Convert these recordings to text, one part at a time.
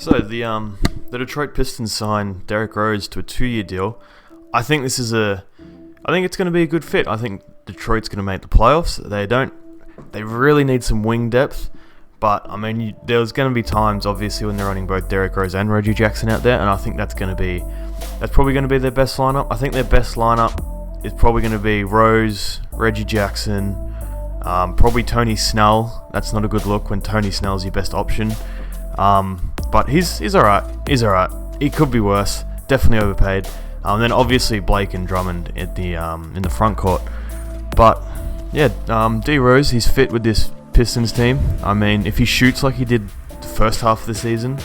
So the Detroit Pistons signed Derrick Rose to a 2-year deal. I think I think it's going to be a good fit. I think Detroit's going to make the playoffs. They really need some wing depth, but I mean, there's going to be times, obviously, when they're running both Derrick Rose and Reggie Jackson out there, and I think that's probably going to be their best lineup. I think their best lineup is probably going to be Rose, Reggie Jackson, probably Tony Snell. That's not a good look when Tony Snell's your best option. But he's alright. He's alright. He could be worse. Definitely overpaid. Then obviously Blake and Drummond at the in the front court. But yeah, D Rose, he's fit with this Pistons team. I mean, if he shoots like he did the first half of the season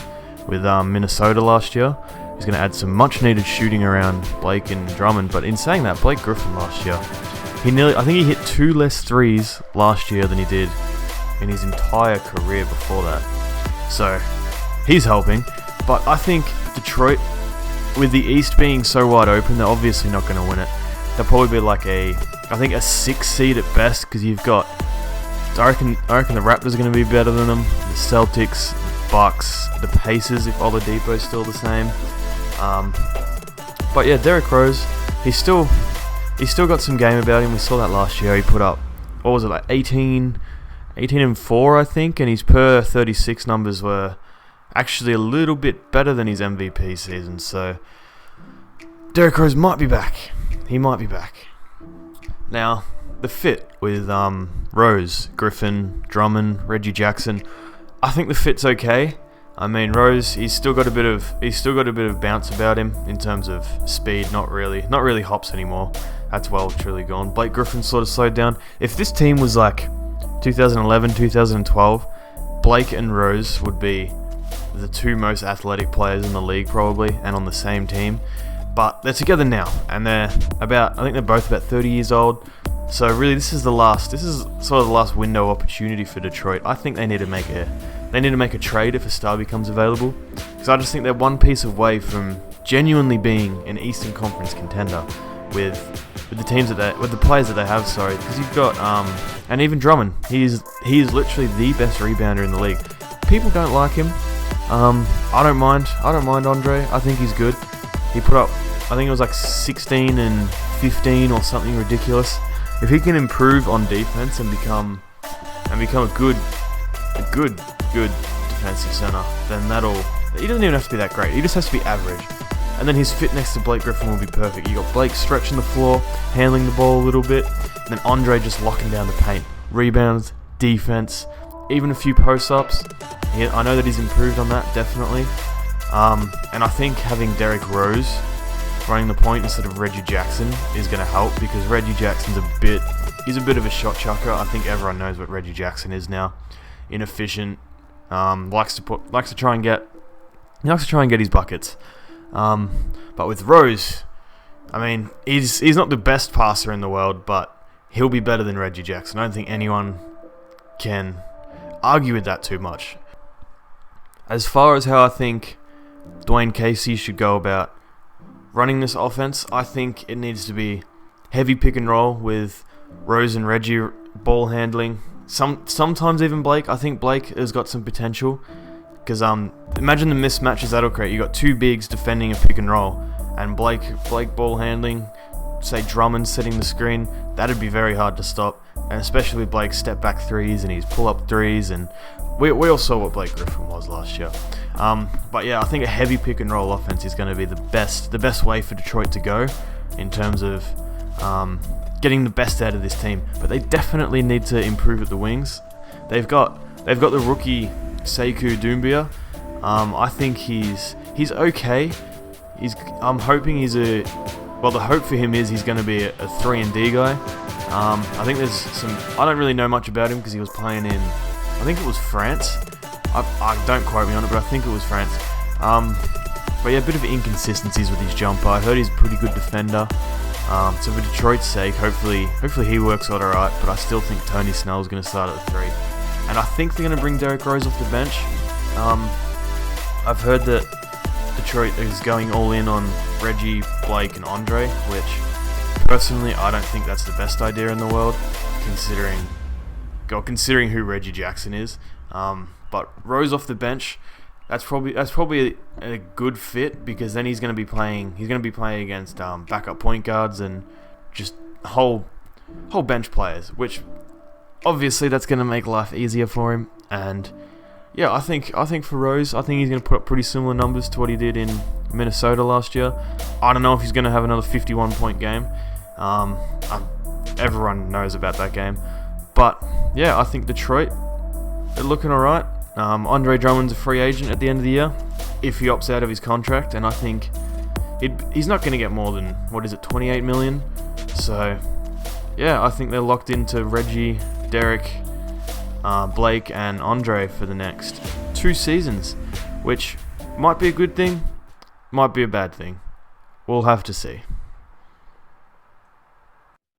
with Minnesota last year, he's going to add some much needed shooting around Blake and Drummond. But in saying that, Blake Griffin last year, I think he hit 2 less threes last year than he did in his entire career before that. So he's helping, but I think Detroit, with the East being so wide open, they're obviously not going to win it. They'll probably be like a 6 seed at best, because you've got, I reckon the Raptors are going to be better than them, the Celtics, the Bucks, the Pacers if Oladipo's still the same. But yeah, Derrick Rose, he's still got some game about him. We saw that last year. He put up, what was it, like 18 and 4, I think, and his per 36 numbers were actually a little bit better than his MVP season. So Derrick Rose might be back. He might be back. Now, the fit with Rose, Griffin, Drummond, Reggie Jackson, I think the fit's okay. I mean, Rose, he's still got a bit of bounce about him in terms of speed. Not really hops anymore. That's well truly gone. Blake Griffin sort of slowed down. If this team was like 2011, 2012, Blake and Rose would be the 2 most athletic players in the league probably, and on the same team. But they're together now, and I think they're both about 30 years old. So really, this is sort of the last window opportunity for Detroit. I think they need to make a trade if a star becomes available, because I just think they're one piece away from genuinely being an Eastern Conference contender with the players that they have. Sorry, because you've got and even Drummond, he is literally the best rebounder in the league. People don't like him. I don't mind Andre. I think he's good. He put up, I think it was like 16 and 15 or something ridiculous. If he can improve on defense and become a good defensive center, then he doesn't even have to be that great. He just has to be average. And then his fit next to Blake Griffin will be perfect. You got Blake stretching the floor, handling the ball a little bit, and then Andre just locking down the paint. Rebounds, defense, even a few post-ups. I know that he's improved on that, definitely. And I think having Derrick Rose running the point instead of Reggie Jackson is going to help, because Reggie Jackson's he's a bit of a shot chucker. I think everyone knows what Reggie Jackson is now. Inefficient, likes to try and get his buckets. But with Rose, I mean, he's not the best passer in the world, but he'll be better than Reggie Jackson. I don't think anyone can argue with that too much. As far as how I think Dwayne Casey should go about running this offense, I think it needs to be heavy pick and roll with Rose and Reggie ball handling. Sometimes even Blake. I think Blake has got some potential, because imagine the mismatches that'll create. You got 2 bigs defending a pick and roll, and Blake ball handling, say Drummond setting the screen. That'd be very hard to stop, and especially with Blake's step back threes and his pull up threes, and we all saw what Blake Griffin was last year. But yeah, I think a heavy pick and roll offense is going to be the best way for Detroit to go in terms of getting the best out of this team. But they definitely need to improve at the wings. They've got the rookie Sekou Doumbia. I think he's okay. I'm hoping the hope for him is he's going to be a 3-and-D guy. I think there's I don't really know much about him because he was playing in, I think it was France. I don't quote me on it, but I think it was France. But yeah, a bit of inconsistencies with his jumper. I heard he's a pretty good defender. So for Detroit's sake, hopefully he works out alright, but I still think Tony Snell's going to start at the 3. And I think they're going to bring Derrick Rose off the bench. I've heard that Detroit is going all in on Reggie, Blake, and Andre, which personally I don't think that's the best idea in the world, considering who Reggie Jackson is. But Rose off the bench, That's probably a good fit, because then he's going to be playing against backup point guards and just whole bench players, which obviously that's going to make life easier for him. And yeah, I think for Rose, I think he's going to put up pretty similar numbers to what he did in Minnesota last year. I don't know if he's going to have another 51-point game. Everyone knows about that game. But yeah, I think Detroit, they're looking alright. Andre Drummond's a free agent at the end of the year, if he opts out of his contract, and I think he's not going to get more than, $28 million. So yeah, I think they're locked into Reggie, Derek, Blake, and Andre for the next 2 seasons, which might be a good thing, might be a bad thing. We'll have to see.